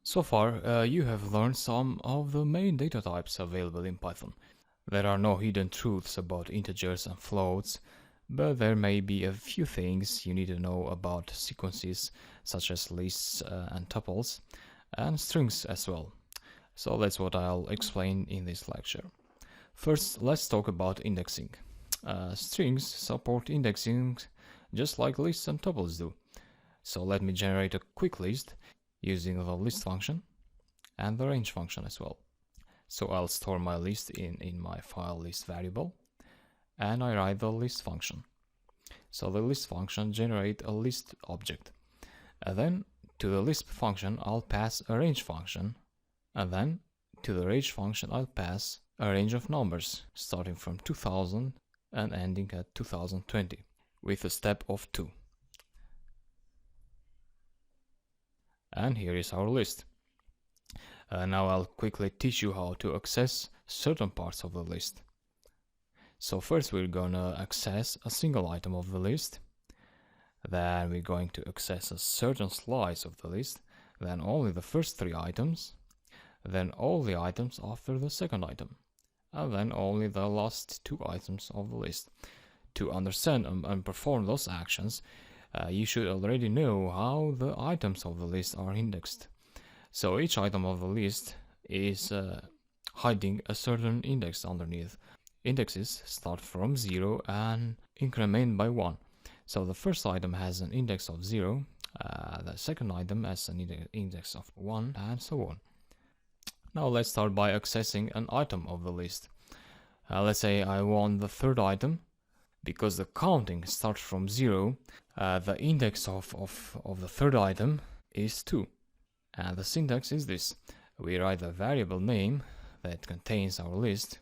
So far, you have learned some of the main data types available in Python. There are no hidden truths about integers and floats, but there may be a few things you need to know about sequences such as lists and tuples, and strings as well. So that's what I'll explain in this lecture. First, let's talk about indexing. Strings support indexing just like lists and tuples do. So let me generate a quick list using the list function and the range function as well. So I'll store my list in my file list variable, and I write the list function. So the list function generates a list object. And then to the list function I'll pass a range function, and then to the range function I'll pass a range of numbers starting from 2000 and ending at 2020 with a step of 2. And here is our list. Now I'll quickly teach you how to access certain parts of the list. So first we're gonna access a single item of the list. Then we're going to access a certain slice of the list. Then only the first 3 items. Then all the items after the second item. And then only the last 2 items of the list. To understand and perform those actions, you should already know how the items of the list are indexed. So each item of the list is hiding a certain index underneath. Indexes start from 0 and increment by 1. So the first item has an index of 0, the second item has an index of 1, and so on. Now let's start by accessing an item of the list. Let's say I want the third item. Because the counting starts from 0, the index of the third item is 2. And the syntax is this. We write the variable name that contains our list,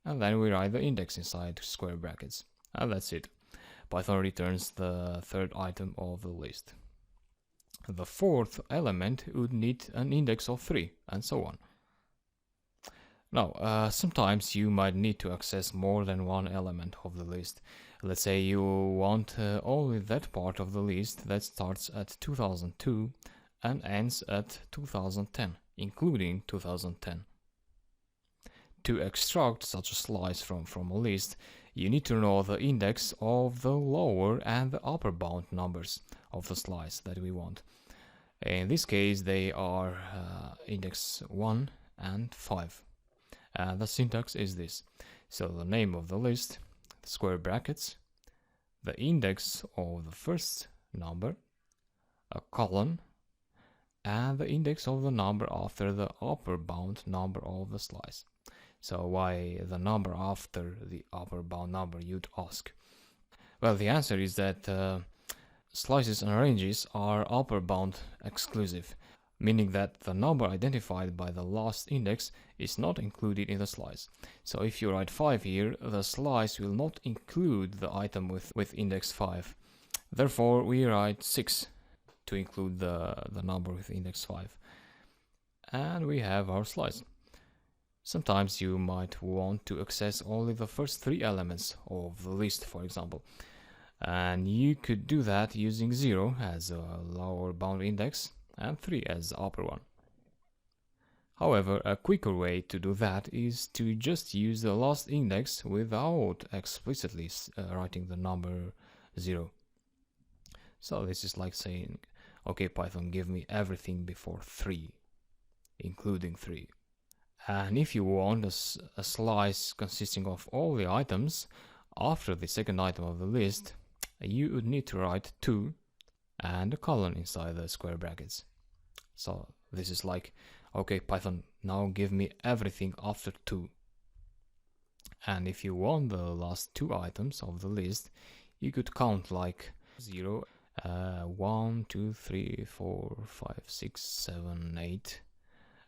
and then we write the index inside square brackets. And that's it. Python returns the third item of the list. The fourth element would need an index of 3, and so on. Now, sometimes you might need to access more than one element of the list. Let's say you want only that part of the list that starts at 2002 and ends at 2010, including 2010. To extract such a slice from a list, you need to know the index of the lower and the upper bound numbers of the slice that we want. In this case, they are index 1 and 5. And the syntax is this. So the name of the list, the square brackets, the index of the first number, a colon, and the index of the number after the upper bound number of the slice. So why the number after the upper bound number, you'd ask? Well, the answer is that slices and ranges are upper bound exclusive, meaning that the number identified by the last index is not included in the slice. So if you write 5 here, the slice will not include the item with index 5. Therefore, we write 6 to include the number with index 5. And we have our slice. Sometimes you might want to access only the first 3 elements of the list, for example. And you could do that using 0 as a lower bound index and 3 as the upper one. However, a quicker way to do that is to just use the last index without explicitly writing the number 0. So this is like saying, okay Python, give me everything before 3, including 3. And if you want a slice consisting of all the items after the second item of the list, you would need to write 2 and a colon inside the square brackets. So this is like, okay Python, now give me everything after 2. And if you want the last 2 items of the list, you could count like 0, 1, 2, 3, 4, 5, 6, 7, 8,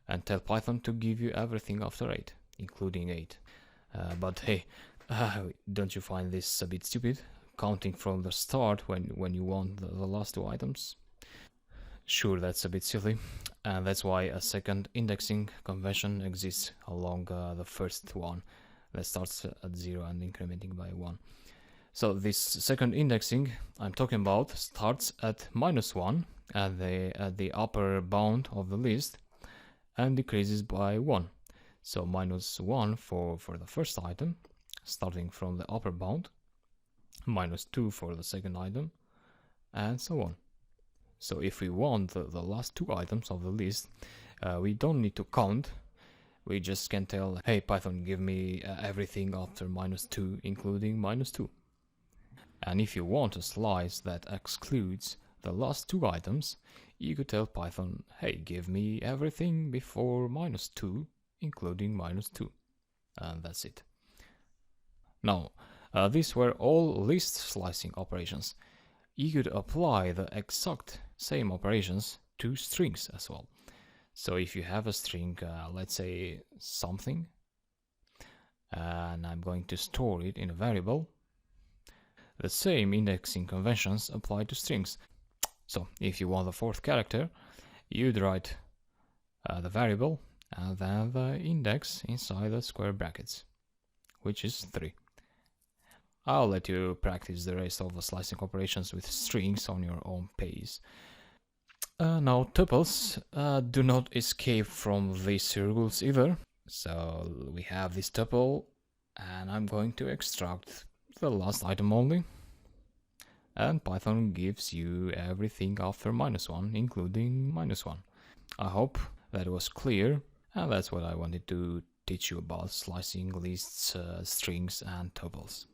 and tell Python to give you everything after 8, including 8. But hey, don't you find this a bit stupid? Counting from the start when you want the last 2 items? Sure, that's a bit silly, and that's why a second indexing convention exists along the first one that starts at 0 and incrementing by 1. So this second indexing I'm talking about starts at -1 at the upper bound of the list and decreases by 1. So -1 for the first item, starting from the upper bound, -2 for the second item, and so on. So if we want the last 2 items of the list, we don't need to count. We just can tell, hey Python, give me everything after -2, including -2. And if you want a slice that excludes the last 2 items, you could tell Python, hey, give me everything before -2, including -2. And that's it. Now, these were all list slicing operations. You could apply the exact same operations to strings as well. So if you have a string, let's say something, and I'm going to store it in a variable, the same indexing conventions apply to strings. So if you want the 4th character, you'd write the variable and then the index inside the square brackets, which is 3. I'll let you practice the rest of the slicing operations with strings on your own pace. Now tuples do not escape from these rules either. So we have this tuple, and I'm going to extract the last item only. And Python gives you everything after -1, including -1. I hope that was clear, and that's what I wanted to teach you about slicing lists, strings, and tuples.